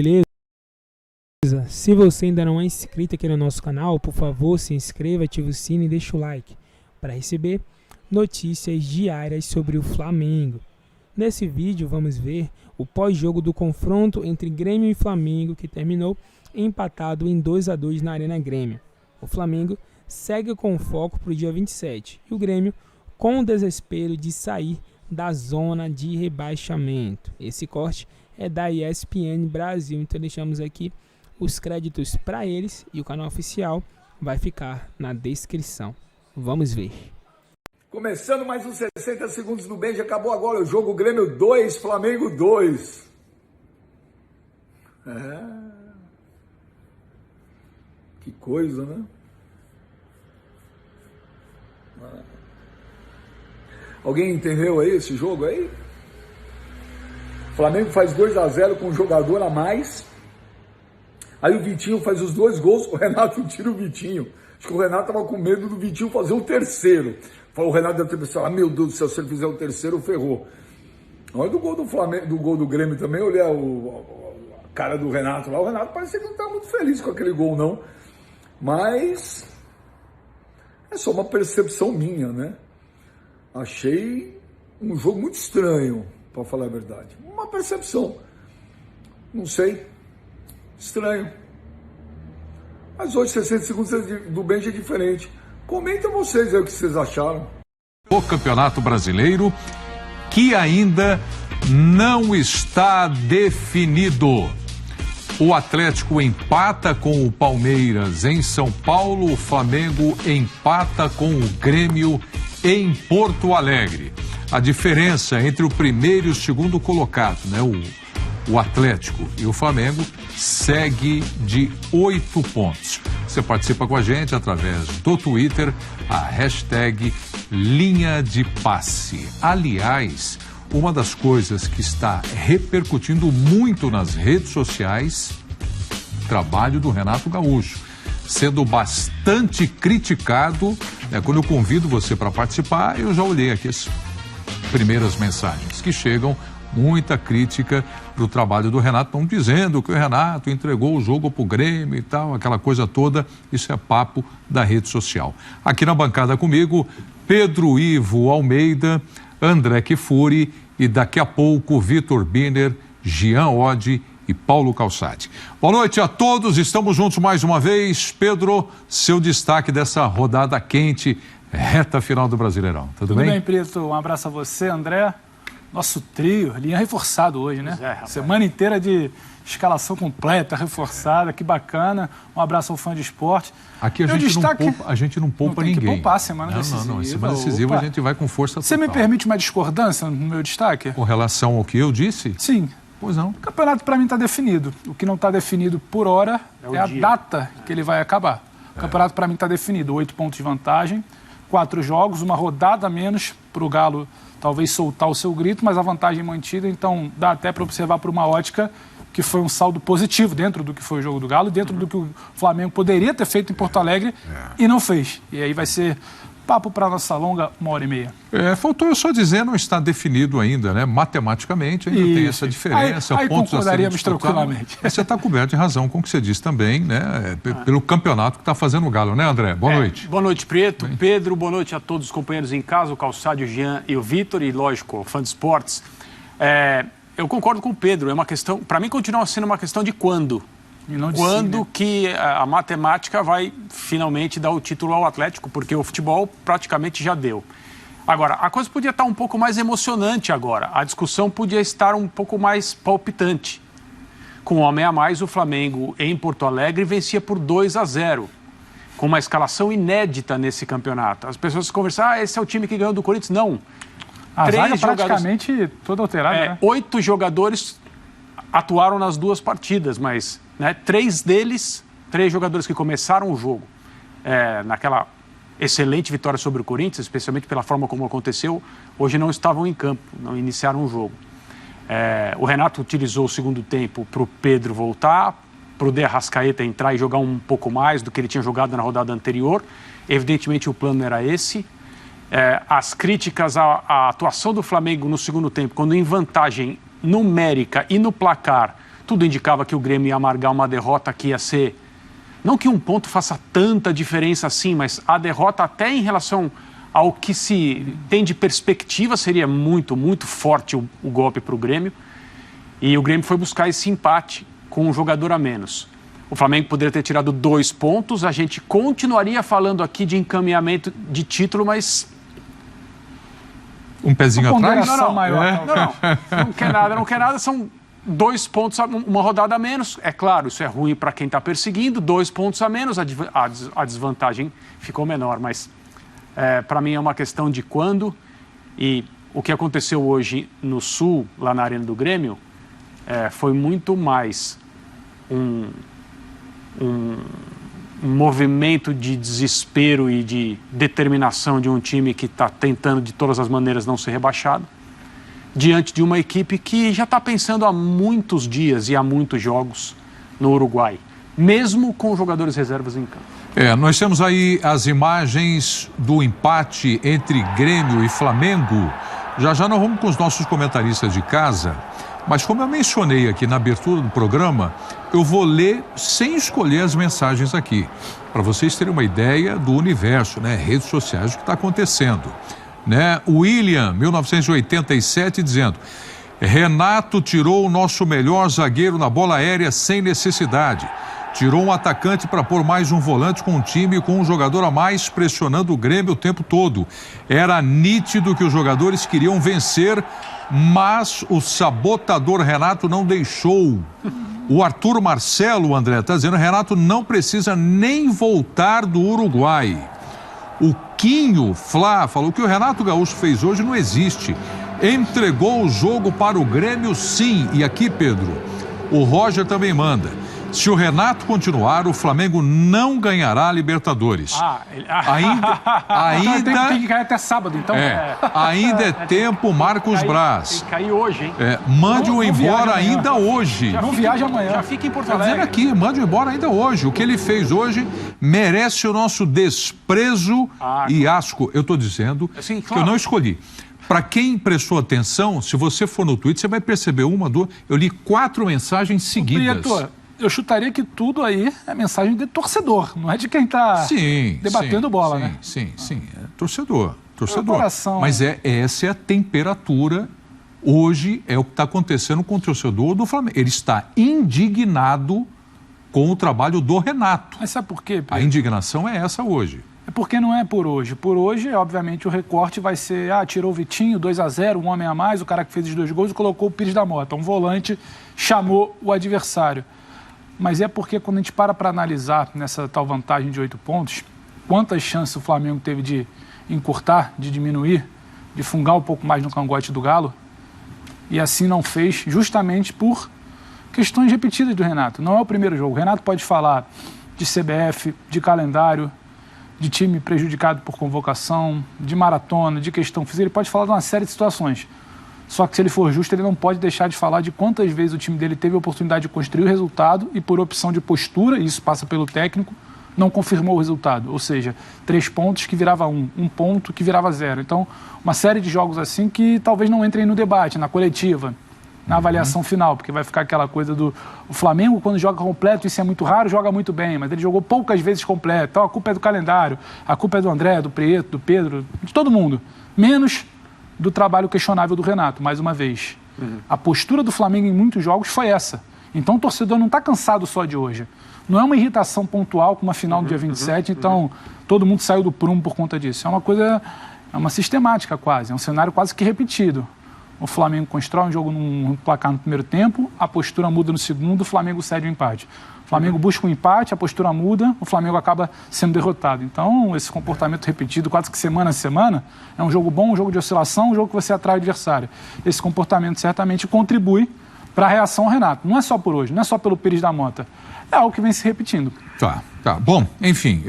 beleza? Se você ainda não é inscrito aqui no nosso canal, por favor, se inscreva, ative o sino e deixa o like para receber notícias diárias sobre o Flamengo. Nesse vídeo vamos ver o pós-jogo do confronto entre Grêmio e Flamengo, que terminou empatado em 2-2 na Arena Grêmio. O Flamengo segue com foco para o dia 27 e o Grêmio com o desespero de sair da zona de rebaixamento. Esse corte é da ESPN Brasil, então deixamos aqui os créditos para eles e o canal oficial vai ficar na descrição. Vamos ver. Começando mais uns 60 segundos do Benja, acabou agora o jogo, Grêmio 2, Flamengo 2. Que coisa, né? Alguém entendeu aí esse jogo aí? O Flamengo faz 2-0 com um jogador a mais. Aí o Vitinho faz os 2 gols, o Renato tira o Vitinho. Acho que o Renato estava com medo do Vitinho fazer o terceiro. O Renato deve ter pensado, meu Deus do céu, se ele fizer o terceiro, ferrou. Olha do gol do Flamengo, do gol do Grêmio também, olhei a cara do Renato lá. O Renato parecia que não estava muito feliz com aquele gol, não. Mas é só uma percepção minha, né? Achei um jogo muito estranho, para falar a verdade. Uma percepção. Não sei. Estranho. Mas hoje, 60 segundos do Benja é diferente. Comenta vocês aí o que vocês acharam. O Campeonato Brasileiro, que ainda não está definido. O Atlético empata com o Palmeiras em São Paulo, o Flamengo empata com o Grêmio em Porto Alegre. A diferença entre o primeiro e o segundo colocado, né, o Atlético e o Flamengo, segue de 8 pontos. Você participa com a gente através do Twitter, a hashtag Linha de Passe. Aliás, uma das coisas que está repercutindo muito nas redes sociais, o trabalho do Renato Gaúcho, sendo bastante criticado. Quando eu convido você para participar, eu já olhei aqui as primeiras mensagens que chegam, muita crítica para o trabalho do Renato, estão dizendo que o Renato entregou o jogo para o Grêmio e tal, aquela coisa toda. Isso é papo da rede social. Aqui na bancada comigo, Pedro Ivo Almeida, André Kfouri e daqui a pouco Vitor Biner, Jean Oddi e Paulo Calçade. Boa noite a todos, estamos juntos mais uma vez. Pedro, seu destaque dessa rodada quente, reta final do Brasileirão. Tudo bem? Tudo bem, Preto. Um abraço a você, André. Nosso trio, linha reforçado hoje, né? Semana inteira de escalação completa, reforçada, que bacana. Um abraço ao fã de esporte. Aqui a gente não poupa ninguém. Tem que poupar a semana decisiva. Não, semana decisiva a gente vai com força total. Você me permite uma discordância no meu destaque? Com relação ao que eu disse? Sim. Pois não. O campeonato para mim está definido. O que não está definido por hora é a data que ele vai acabar. O campeonato para mim está definido. 8 pontos de vantagem, 4 jogos, uma rodada a menos para o Galo talvez soltar o seu grito, mas a vantagem mantida, então dá até para observar por uma ótica que foi um saldo positivo dentro do que foi o jogo do Galo, dentro do que o Flamengo poderia ter feito em Porto Alegre e não fez. E aí vai ser papo para nossa longa 1h30. Faltou eu só dizer, não está definido ainda, né? Matematicamente ainda tem essa diferença. Aí concordaríamos tranquilamente. Você está coberto de razão com o que você disse também, né? Pelo campeonato que está fazendo o Galo, né, André? Boa noite. Boa noite, Preto. Pedro, boa noite a todos os companheiros em casa, o Calçade, o Jean e o Vitor, e lógico, o fã de esportes. Eu concordo com o Pedro, é uma questão, para mim continua sendo uma questão de quando. Quando que a matemática vai finalmente dar o título ao Atlético, porque o futebol praticamente já deu. Agora, a coisa podia estar um pouco mais emocionante agora, a discussão podia estar um pouco mais palpitante. Com um homem a mais, o Flamengo em Porto Alegre vencia por 2-0, com uma escalação inédita nesse campeonato. As pessoas conversam, esse é o time que ganhou do Corinthians. Não. A zaga praticamente toda alterada, né? 8 jogadores atuaram nas 2 partidas, mas 3 jogadores que começaram o jogo naquela excelente vitória sobre o Corinthians, especialmente pela forma como aconteceu, hoje não estavam em campo, não iniciaram o jogo. O Renato utilizou o segundo tempo para o Pedro voltar, para o De Arrascaeta entrar e jogar um pouco mais do que ele tinha jogado na rodada anterior. Evidentemente o plano era esse. As críticas à atuação do Flamengo no segundo tempo, quando em vantagem numérica e no placar, tudo indicava que o Grêmio ia amargar uma derrota que ia ser... Não que um ponto faça tanta diferença assim, mas a derrota até em relação ao que se tem de perspectiva seria muito, muito forte o golpe para o Grêmio. E o Grêmio foi buscar esse empate com um jogador a menos. O Flamengo poderia ter tirado 2 pontos, a gente continuaria falando aqui de encaminhamento de título, mas... Um pezinho atrás? Não, não quer nada, são 2 pontos, uma rodada a menos. É claro, isso é ruim para quem está perseguindo, 2 pontos a menos, a desvantagem ficou menor, mas para mim é uma questão de quando. E o que aconteceu hoje no Sul, lá na Arena do Grêmio, foi muito mais um movimento de desespero e de determinação de um time que está tentando de todas as maneiras não ser rebaixado, diante de uma equipe que já está pensando há muitos dias e há muitos jogos no Uruguai, mesmo com jogadores reservas em campo. Nós temos aí as imagens do empate entre Grêmio e Flamengo. Já nós vamos com os nossos comentaristas de casa, mas como eu mencionei aqui na abertura do programa, eu vou ler sem escolher as mensagens aqui, para vocês terem uma ideia do universo, né? Redes sociais, o que está acontecendo. Né? William, 1987, dizendo: Renato tirou o nosso melhor zagueiro na bola aérea sem necessidade. Tirou um atacante para pôr mais um volante com um time com um jogador a mais pressionando o Grêmio o tempo todo. Era nítido que os jogadores queriam vencer, mas o sabotador Renato não deixou. O Arthur Marcelo, André, está dizendo: Renato não precisa nem voltar do Uruguai. O Quinho Flá falou que o Renato Gaúcho fez hoje não existe. Entregou o jogo para o Grêmio, sim. E aqui, Pedro, o Roger também manda: se o Renato continuar, o Flamengo não ganhará a Libertadores. Ainda tem que cair até sábado, então. Ainda é tempo, Marcos Braz. Tem que cair hoje, hein? Mande-o embora ainda hoje. Não viaja amanhã. Já fica em Porto Tá dizendo Alegre. aqui, mande-o embora ainda hoje. O que ele fez hoje merece o nosso desprezo e asco. Eu estou dizendo que eu não escolhi. Para quem prestou atenção, se você for no Twitter, você vai perceber uma, duas... Eu li 4 mensagens seguidas. Prieto, eu chutaria que tudo aí é mensagem de torcedor, não é de quem está debatendo bola, né? Sim. É torcedor. Coração. Mas essa é a temperatura. Hoje é o que está acontecendo com o torcedor do Flamengo. Ele está indignado com o trabalho do Renato. Mas sabe por quê, Pedro? A indignação é essa hoje. É porque não é por hoje. Por hoje, obviamente, o recorte vai ser, tirou o Vitinho, 2-0, um homem a mais, o cara que fez os 2 gols e colocou o Pires da Mota. Um volante chamou o adversário. Mas é porque quando a gente para analisar nessa tal vantagem de 8 pontos, quantas chances o Flamengo teve de encurtar, de diminuir, de fungar um pouco mais no cangote do Galo, e assim não fez, justamente por questões repetidas do Renato. Não é o primeiro jogo. O Renato pode falar de CBF, de calendário, de time prejudicado por convocação, de maratona, de questão física. Ele pode falar de uma série de situações. Só que, se ele for justo, ele não pode deixar de falar de quantas vezes o time dele teve a oportunidade de construir o resultado e, por opção de postura, e isso passa pelo técnico, não confirmou o resultado. Ou seja, 3 pontos que virava 1, 1 ponto que virava 0. Então, uma série de jogos assim que talvez não entrem no debate, na coletiva, na avaliação final, porque vai ficar aquela coisa do... O Flamengo, quando joga completo, isso é muito raro, joga muito bem, mas ele jogou poucas vezes completo. Então, a culpa é do calendário, a culpa é do André, do Prieto, do Pedro, de todo mundo. Menos do trabalho questionável do Renato, mais uma vez. A postura do Flamengo em muitos jogos foi essa. Então o torcedor não está cansado só de hoje. Não é uma irritação pontual com uma final no dia 27, então todo mundo saiu do prumo por conta disso. É uma coisa, é uma sistemática quase, é um cenário quase que repetido. O Flamengo constrói um jogo num placar no primeiro tempo, a postura muda no segundo, o Flamengo cede o empate. O Flamengo busca um empate, a postura muda, o Flamengo acaba sendo derrotado. Então, esse comportamento repetido quase que semana a semana é um jogo bom, um jogo de oscilação, um jogo que você atrai o adversário. Esse comportamento certamente contribui para a reação ao Renato. Não é só por hoje, não é só pelo Pires da Mota. É algo que vem se repetindo. Tá. Bom, enfim...